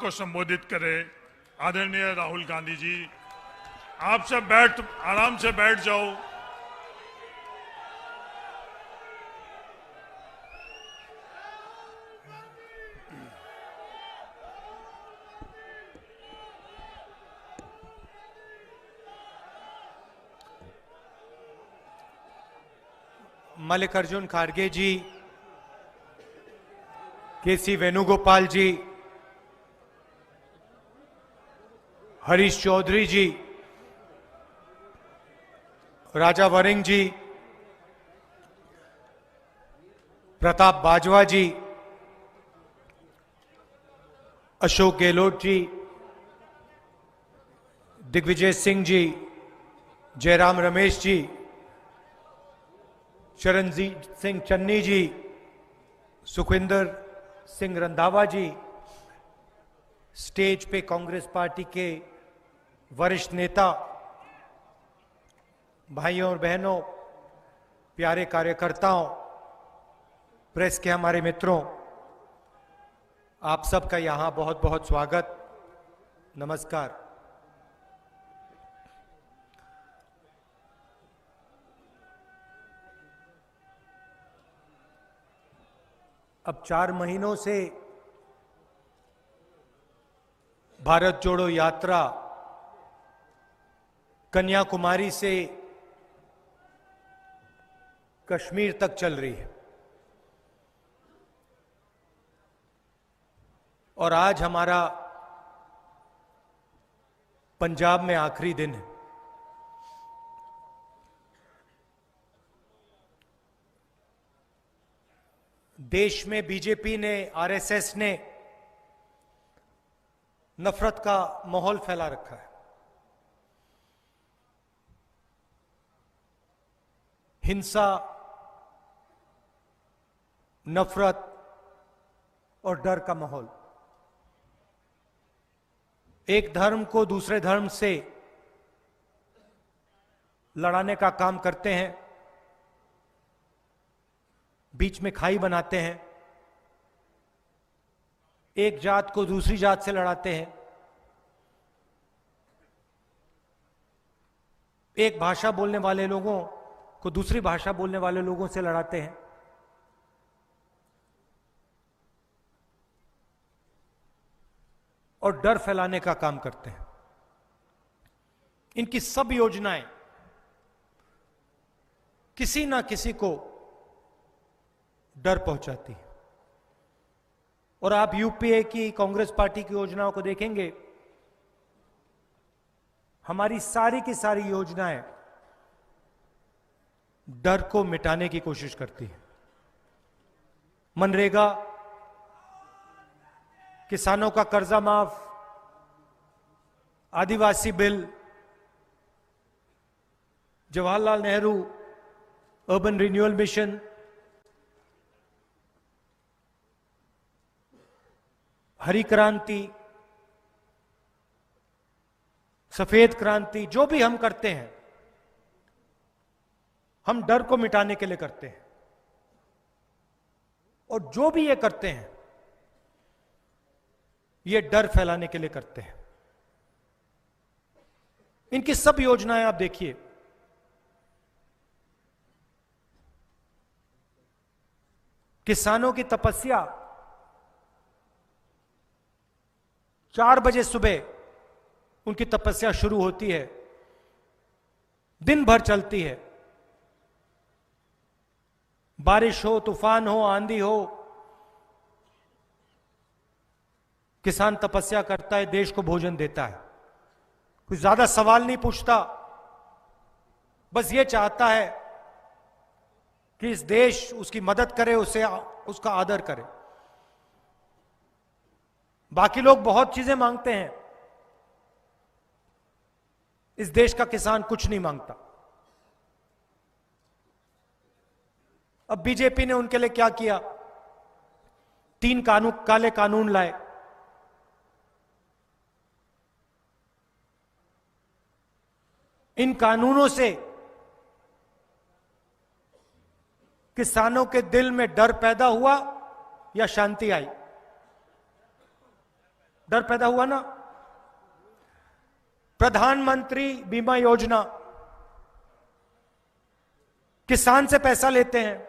को संबोधित करें। आदरणीय राहुल गांधी जी, आप सब आराम से बैठ जाओ। मल्लिकार्जुन खड़गे जी, केसी वेणुगोपाल जी, हरीश चौधरी जी, राजा वरिंग जी, प्रताप बाजवा जी, अशोक गहलोत जी, दिग्विजय सिंह जी, जयराम रमेश जी, चरणजीत सिंह चन्नी जी, सुखविंदर सिंह रंधावा जी, स्टेज पे कांग्रेस पार्टी के वरिष्ठ नेता, भाइयों और बहनों, प्यारे कार्यकर्ताओं, प्रेस के हमारे मित्रों, आप सबका यहां बहुत बहुत स्वागत, नमस्कार। अब 4 महीनों से भारत जोड़ो यात्रा कन्याकुमारी से कश्मीर तक चल रही है और आज हमारा पंजाब में आखिरी दिन है। देश में बीजेपी ने, आरएसएस ने नफरत का माहौल फैला रखा है। हिंसा, नफरत और डर का माहौल। एक धर्म को दूसरे धर्म से लड़ाने का काम करते हैं, बीच में खाई बनाते हैं, एक जात को दूसरी जात से लड़ाते हैं, एक भाषा बोलने वाले लोगों को दूसरी भाषा बोलने वाले लोगों से लड़ाते हैं। और डर फैलाने का काम करते हैं। इनकी सब योजनाएं किसी ना किसी को डर पहुंचाती है। और आप यूपीए की, कांग्रेस पार्टी की योजनाओं को देखेंगे, हमारी सारी की सारी योजनाएं डर को मिटाने की कोशिश करती है। मनरेगा, किसानों का कर्जा माफ, आदिवासी bill, Jawaharlal Nehru urban renewal mission, हरी क्रांति, सफेद क्रांति, जो भी हम करते हैं, हम डर को मिटाने के लिए करते हैं। और जो भी ये करते हैं, ये डर फैलाने के लिए करते हैं। इनकी सब योजनाएं आप देखिए, किसानों की तपस्या 4 बजे सुबह उनकी तपस्या शुरू होती है, दिन भर चलती है। बारिश हो, तूफान हो, आंधी हो, किसान तपस्या करता है, देश को भोजन देता है। कुछ ज्यादा सवाल नहीं पूछता, बस ये चाहता है कि इस देश उसकी मदद करे, उसे उसका आदर करे। बाकी लोग बहुत चीजें मांगते हैं, इस देश का किसान कुछ नहीं मांगता। अब बीजेपी ने उनके लिए क्या किया? 3 काले कानून लाए। इन कानूनों से किसानों के दिल में डर पैदा हुआ या शांति आई? डर पैदा हुआ ना। प्रधानमंत्री बीमा योजना, किसान से पैसा लेते हैं।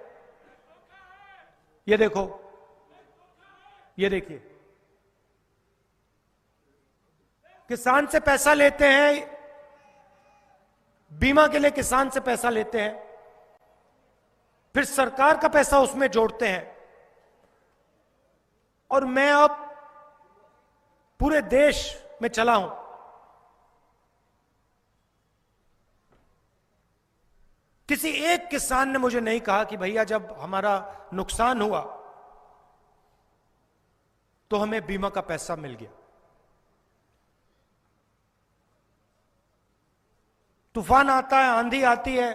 ये देखो, ये देखिए, किसान से पैसा लेते हैं, बीमा के लिए किसान से पैसा लेते हैं, फिर सरकार का पैसा उसमें जोड़ते हैं। और मैं अब पूरे देश में चला हूं, किसी एक किसान ने मुझे नहीं कहा कि भैया जब हमारा नुकसान हुआ तो हमें बीमा का पैसा मिल गया। तूफान आता है, आंधी आती है,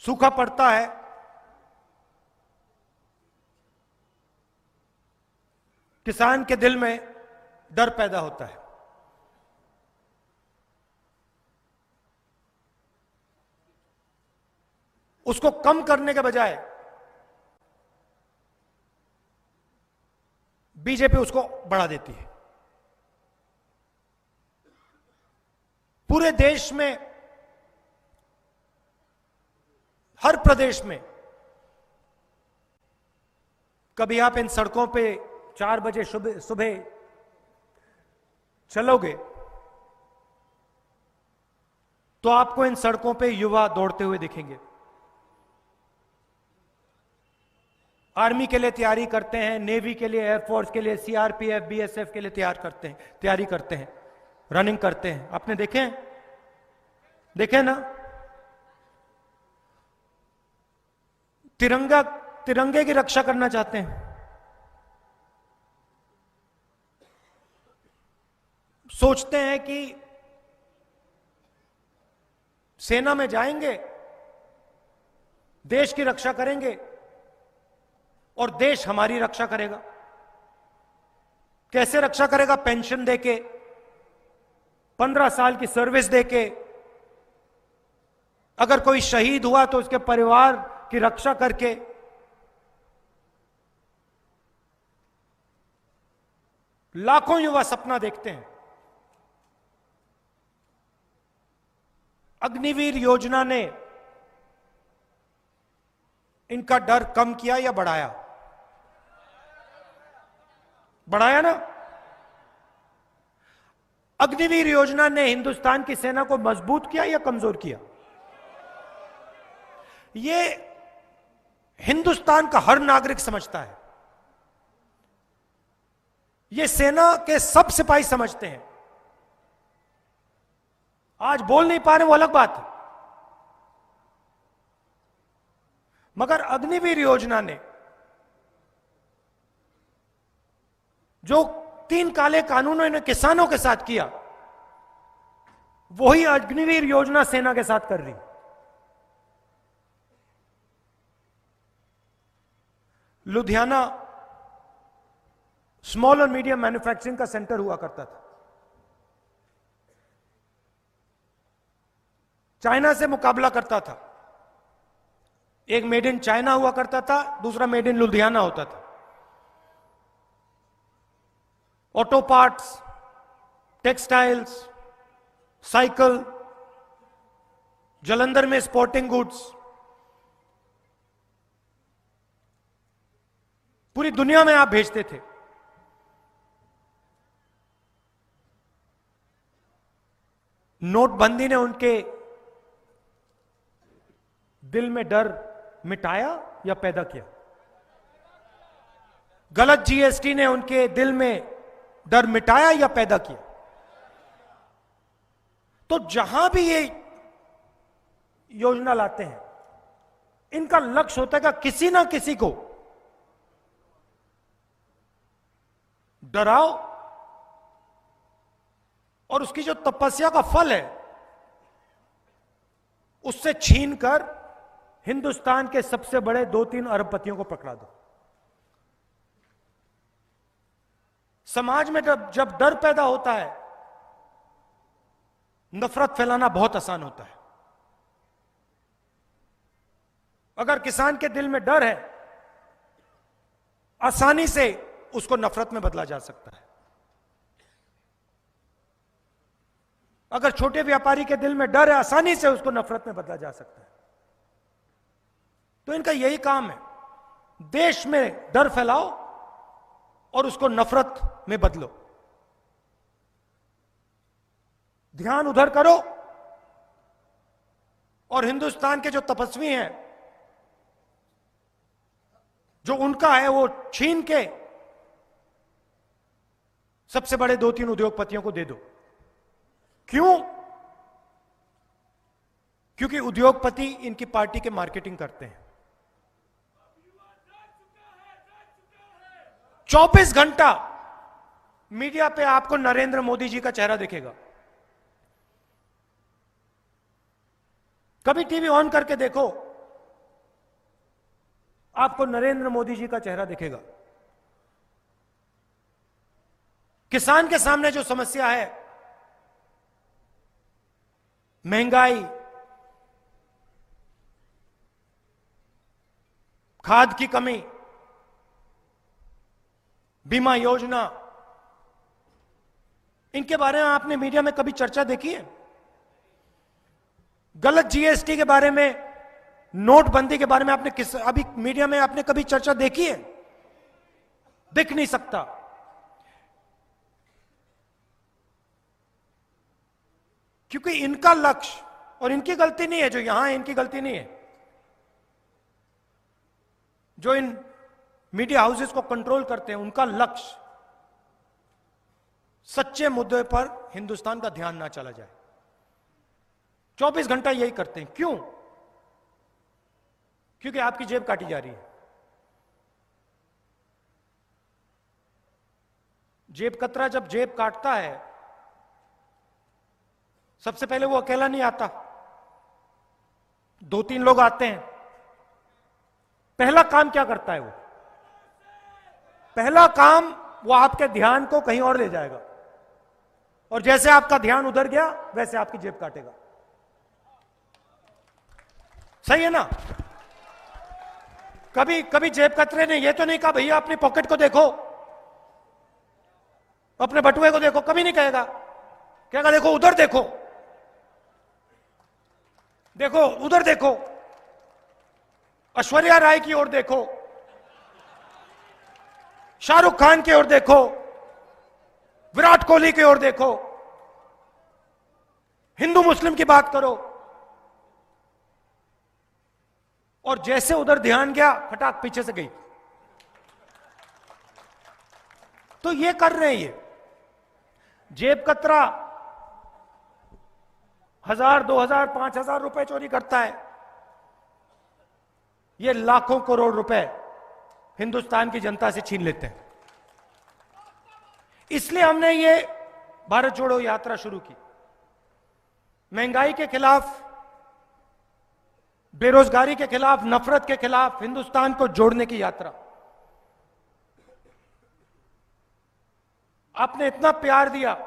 सूखा पड़ता है, किसान के दिल में डर पैदा होता है। उसको कम करने के बजाय बीजेपी उसको बढ़ा देती है। पूरे देश में, हर प्रदेश में, कभी आप इन सड़कों पे 4 बजे सुबह चलोगे तो आपको इन सड़कों पे युवा दौड़ते हुए दिखेंगे। आर्मी के लिए तैयारी करते हैं, नेवी के लिए, एयरफोर्स के लिए, सीआरपीएफ, बीएसएफ के लिए तैयारी करते हैं, रनिंग करते हैं। आपने देखे ना, तिरंगे की रक्षा करना चाहते हैं। सोचते हैं कि सेना में जाएंगे, देश की रक्षा करेंगे और देश हमारी रक्षा करेगा। कैसे रक्षा करेगा? पेंशन देके, 15 साल की सर्विस देके, अगर कोई शहीद हुआ तो उसके परिवार की रक्षा करके। लाखों युवा सपना देखते हैं। अग्निवीर योजना ने इनका डर कम किया या बढ़ाया? बढ़ाया ना। अग्निवीर योजना ने हिंदुस्तान की सेना को मजबूत किया या कमजोर किया? ये हिंदुस्तान का हर नागरिक समझता है, ये सेना के सब सिपाही समझते हैं। आज बोल नहीं पा रहे वो अलग बात है, मगर अग्निवीर योजना ने जो 3 काले कानूनों ने किसानों के साथ किया, वही अग्निवीर योजना सेना के साथ कर रही। लुधियाना स्मॉल और मीडियम मैन्युफैक्चरिंग का सेंटर हुआ करता था। चाइना से मुकाबला करता था। एक मेड इन चाइना हुआ करता था, दूसरा मेड इन लुधियाना होता था। Auto parts, textiles, cycle, Jalandhar में स्पोर्टिंग गुड्स, पूरी दुनिया में आप भेजते थे। नोटबंदी ने उनके दिल में डर मिटाया या पैदा किया? गलत जीएसटी ने उनके दिल में डर मिटाया या पैदा किया? तो जहां भी ये योजना लाते हैं, इनका लक्ष्य होता है कि किसी ना किसी को डराओ और उसकी जो तपस्या का फल है उससे छीनकर हिंदुस्तान के सबसे बड़े 2-3 अरबपतियों को पकड़ा दो। समाज में जब डर पैदा होता है, नफरत फैलाना बहुत आसान होता है। अगर किसान के दिल में डर है आसानी से उसको नफरत में बदला जा सकता है। अगर छोटे व्यापारी के दिल में डर है, आसानी से उसको नफरत में बदला जा सकता है। तो इनका यही काम है, देश में डर फैलाओ और उसको नफरत में बदलो। ध्यान उधर करो और हिंदुस्तान के जो तपस्वी हैं, जो उनका है वो छीन के सबसे बड़े 2-3 उद्योगपतियों को दे दो। क्यों? क्योंकि उद्योगपति इनकी पार्टी के मार्केटिंग करते हैं। 24 घंटा मीडिया पे आपको नरेंद्र मोदी जी का चेहरा दिखेगा। कभी टीवी ऑन करके देखो, आपको नरेंद्र मोदी जी का चेहरा दिखेगा। किसान के सामने जो समस्या है, महंगाई, खाद की कमी, बीमा योजना, इनके बारे में आपने मीडिया में कभी चर्चा देखी है? गलत जीएसटी के बारे में, नोटबंदी के बारे में आपने अभी मीडिया में आपने कभी चर्चा देखी है? दिख नहीं सकता। क्योंकि इनका लक्ष्य, और इनकी गलती नहीं है, जो यहां है इनकी गलती नहीं है, जो इन मीडिया हाउसेस को कंट्रोल करते हैं, उनका लक्ष्य सच्चे मुद्दे पर हिंदुस्तान का ध्यान ना चला जाए। 24 घंटा यही करते हैं। क्यों? क्योंकि आपकी जेब काटी जा रही है। जेब कतरा जब जेब काटता है, सबसे पहले वो अकेला नहीं आता, 2-3 लोग आते हैं। पहला काम क्या करता है वो? पहला काम वो आपके ध्यान को कहीं और ले जाएगा, और जैसे आपका ध्यान उधर गया वैसे आपकी जेब काटेगा। सही है ना? कभी कभी जेब कतरे ने ये तो नहीं कहा भैया अपनी पॉकेट को देखो, अपने बटुए को देखो, कभी नहीं कहेगा। कहेगा देखो उधर देखो, देखो उधर देखो, ऐश्वर्या राय की ओर देखो, शाहरुख खान की ओर देखो, विराट कोहली की ओर देखो, हिंदू मुस्लिम की बात करो। और जैसे उधर ध्यान गया, फटाक पीछे से गई। तो ये कर रहे हैं ये जेब कतरा 1000, 2000, 5000 रुपए चोरी करता है। ये लाखों करोड़ रुपए हिंदुस्तान की जनता से छीन लेते हैं। इसलिए हमने ये भारत जोड़ो यात्रा शुरू की। महंगाई के खिलाफ, बेरोजगारी के खिलाफ, नफरत के खिलाफ हिंदुस्तान को जोड़ने की यात्रा। आपने इतना प्यार दिया,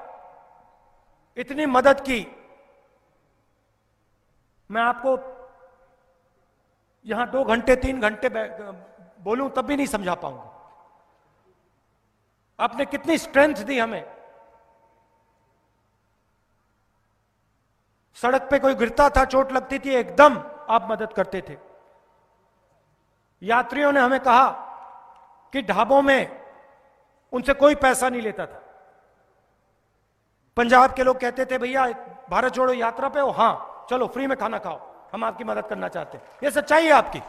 इतनी मदद की, मैं आपको यहां 2 घंटे 3 घंटे बोलूं तब भी नहीं समझा पाऊंगा। आपने कितनी स्ट्रेंथ दी हमें। सड़क पे कोई गिरता था, चोट लगती थी, एकदम आप मदद करते थे। यात्रियों ने हमें कहा कि ढाबों में उनसे कोई पैसा नहीं लेता था। पंजाब के लोग कहते थे भैया भारत जोड़ो यात्रा पे हो, हां चलो फ्री में खाना खाओ, हम आपकी मदद करना चाहते हैं। यह सच्चाई है आपकी।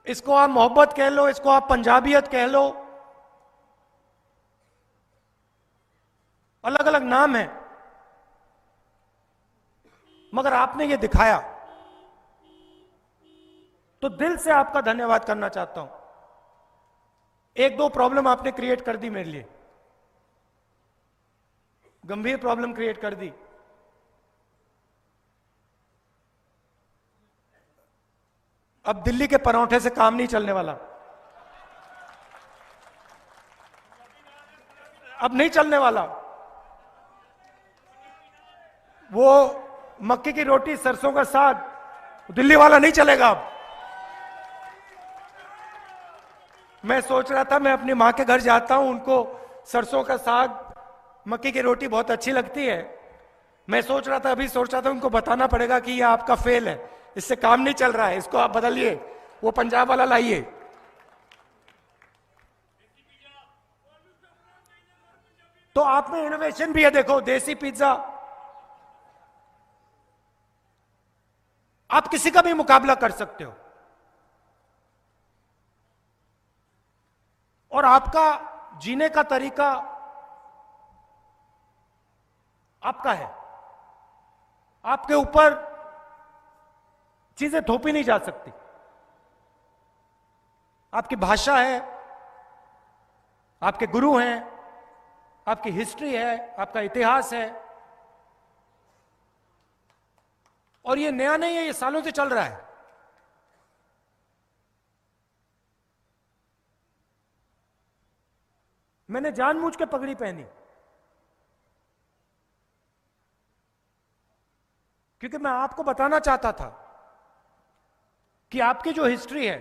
इसको आप मोहब्बत कह लो, इसको आप पंजाबियत कह लो, अलग अलग नाम है, मगर आपने ये दिखाया, तो दिल से आपका धन्यवाद करना चाहता हूं। 1-2 प्रॉब्लम आपने क्रिएट कर दी मेरे लिए, गंभीर प्रॉब्लम क्रिएट कर दी। अब दिल्ली के परांठे से काम नहीं चलने वाला, अब नहीं चलने वाला। वो मक्के की रोटी सरसों का साग दिल्ली वाला नहीं चलेगा अब। मैं सोच रहा था मैं अपनी माँ के घर जाता हूं, उनको सरसों का साग मक्की की रोटी बहुत अच्छी लगती है। मैं सोच रहा था, अभी सोच रहा था उनको बताना पड़ेगा कि ये आपका फेल है, इससे काम नहीं चल रहा है, इसको आप बदलिए, वो पंजाब वाला लाइए। तो आप में इनोवेशन भी है, देखो देसी पिज्जा, आप किसी का भी मुकाबला कर सकते हो। और आपका जीने का तरीका आपका है, आपके ऊपर चीजें थोपी नहीं जा सकती। आपकी भाषा है, आपके गुरु हैं, आपकी हिस्ट्री है, आपका इतिहास है। और ये नया नहीं है, ये सालों से चल रहा है। मैंने जानबूझ के पगड़ी पहनी क्योंकि मैं आपको बताना चाहता था कि आपकी जो हिस्ट्री है,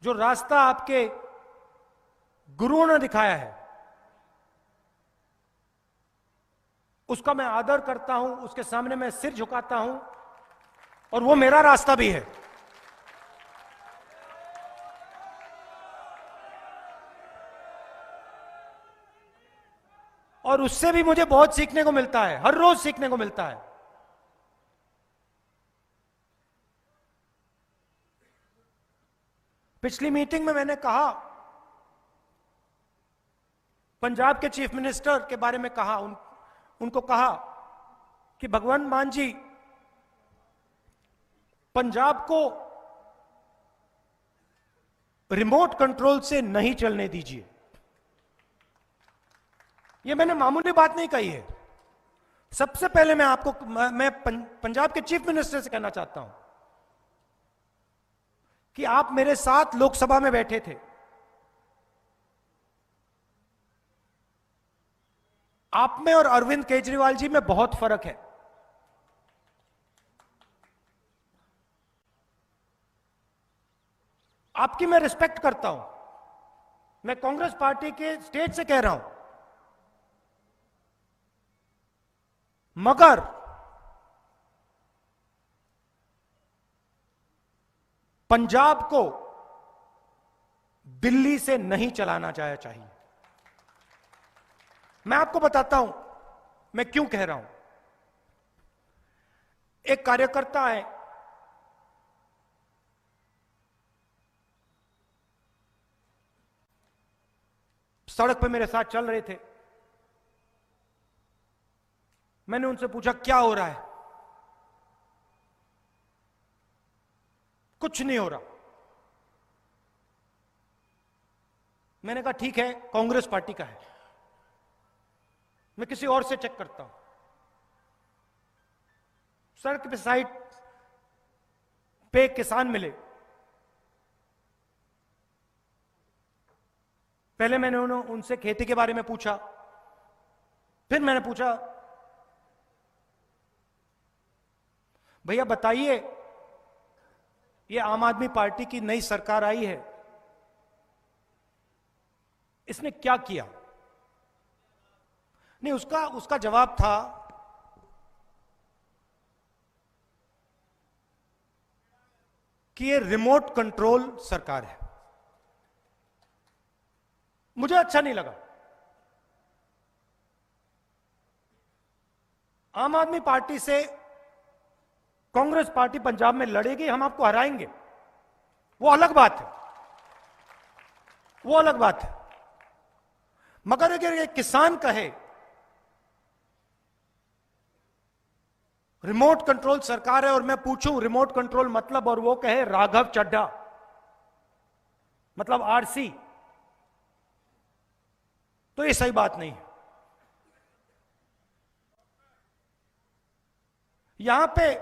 जो रास्ता आपके गुरुओं ने दिखाया है, उसका मैं आदर करता हूं, उसके सामने मैं सिर झुकाता हूं, और वो मेरा रास्ता भी है। और उससे भी मुझे बहुत सीखने को मिलता है, हर रोज सीखने को मिलता है। पिछली मीटिंग में मैंने कहा, पंजाब के चीफ मिनिस्टर के बारे में कहा, उनको कहा कि भगवंत मान जी, पंजाब को रिमोट कंट्रोल से नहीं चलने दीजिए। ये मैंने मामूली बात नहीं कही है। सबसे पहले मैं पंजाब के चीफ मिनिस्टर से कहना चाहता हूं कि आप मेरे साथ लोकसभा में बैठे थे, आप में और अरविंद केजरीवाल जी में बहुत फर्क है। आपकी मैं रिस्पेक्ट करता हूं, मैं कांग्रेस पार्टी के स्टेज से कह रहा हूं, मगर पंजाब को दिल्ली से नहीं चलाना चाहिए। मैं आपको बताता हूं मैं क्यों कह रहा हूं। एक कार्यकर्ता है, सड़क पे मेरे साथ चल रहे थे, मैंने उनसे पूछा क्या हो रहा है? कुछ नहीं हो रहा। मैंने कहा ठीक है, कांग्रेस पार्टी का है, मैं किसी और से चेक करता हूं। सड़क पे साइड पे एक किसान मिले, पहले मैंने उनसे खेती के बारे में पूछा, फिर मैंने पूछा भैया बताइए, ये आम आदमी पार्टी की नई सरकार आई है, इसने क्या किया? नहीं, उसका जवाब था कि ये रिमोट कंट्रोल सरकार है। मुझे अच्छा नहीं लगा। आम आदमी पार्टी से कांग्रेस पार्टी पंजाब में लड़ेगी, हम आपको हराएंगे, वो अलग बात है, वो अलग बात है। मगर अगर एक किसान कहे रिमोट कंट्रोल सरकार है और मैं पूछूं रिमोट कंट्रोल मतलब, और वो कहे राघव चड्ढा मतलब आरसी, तो ये सही बात नहीं है। यहां पे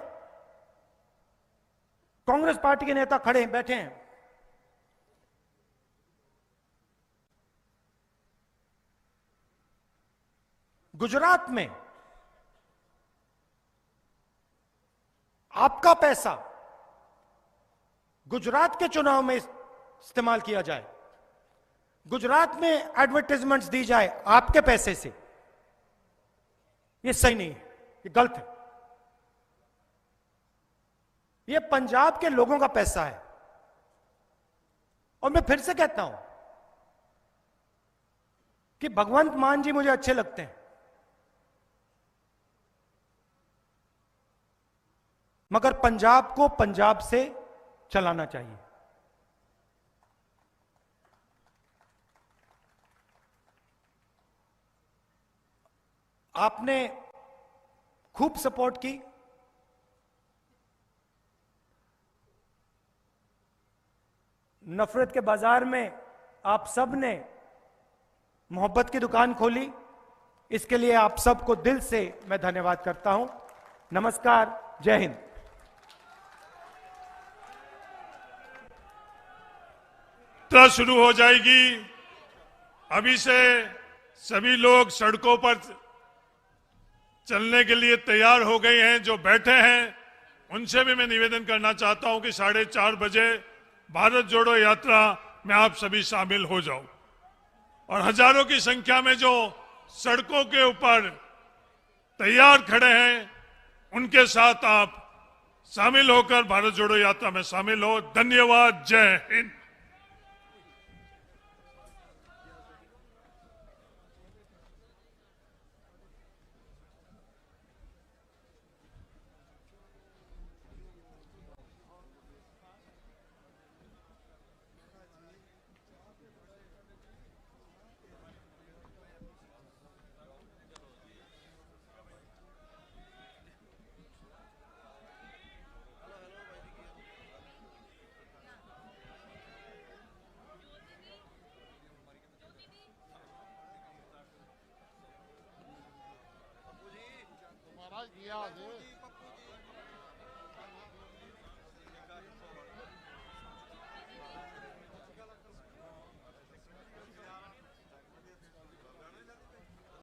कांग्रेस पार्टी के नेता खड़े बैठे हैं, गुजरात में आपका पैसा गुजरात के चुनाव में इस्तेमाल किया जाए, गुजरात में एडवर्टाइजमेंट्स दी जाए आपके पैसे से, ये सही नहीं है, ये गलत है। ये पंजाब के लोगों का पैसा है। और मैं फिर से कहता हूं कि भगवंत मान जी मुझे अच्छे लगते हैं, मगर पंजाब को पंजाब से चलाना चाहिए। आपने खूब सपोर्ट की, नफरत के बाजार में आप सब ने मोहब्बत की दुकान खोली, इसके लिए आप सबको दिल से मैं धन्यवाद करता हूं। नमस्कार, जय हिंद। यात्रा शुरू हो जाएगी। अभी से सभी लोग सड़कों पर चलने के लिए तैयार हो गए हैं। जो बैठे हैं उनसे भी मैं निवेदन करना चाहता हूं कि 4:30 बजे भारत जोड़ो यात्रा में आप सभी शामिल हो जाओ, और हजारों की संख्या में जो सड़कों के ऊपर तैयार खड़े हैं उनके साथ आप शामिल होकर भारत जोड़ो यात्रा में शामिल हो। धन्यवाद। जय हिंद। महाराज किया